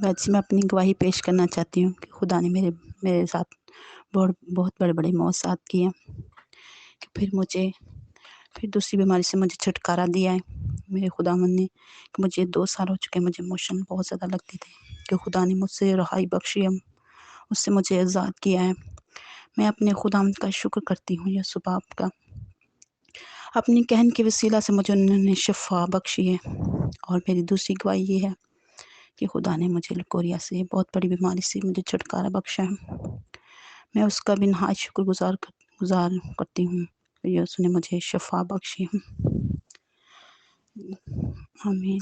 ویسے میں اپنی گواہی پیش کرنا چاہتی ہوں کہ خدا نے میرے ساتھ بہت بڑے بڑے معجزات کیے ہیں، کہ پھر دوسری بیماری سے مجھے چھٹکارا دیا ہے میرے خداوند نے، کہ مجھے 2 سال ہو چکے، مجھے موشن بہت زیادہ لگتی تھی، کہ خدا نے مجھ سے رہائی بخشی ہے، اس سے مجھے آزاد کیا ہے۔ میں اپنے خداوند کا شکر کرتی ہوں یسوع باپ کا۔ اپنی کہن کے وسیلہ سے مجھے انہوں نے شفا بخشی ہے، اور میری دوسری گواہی یہ ہے کہ خدا نے مجھے لکوریا سے، بہت بڑی بیماری سے مجھے چھٹکارا بخشا ہے۔ میں اس کا بھی نہایت شکر گزار کرتی ہوں کہ یسوع نے مجھے شفا بخشی ہے۔ آمین۔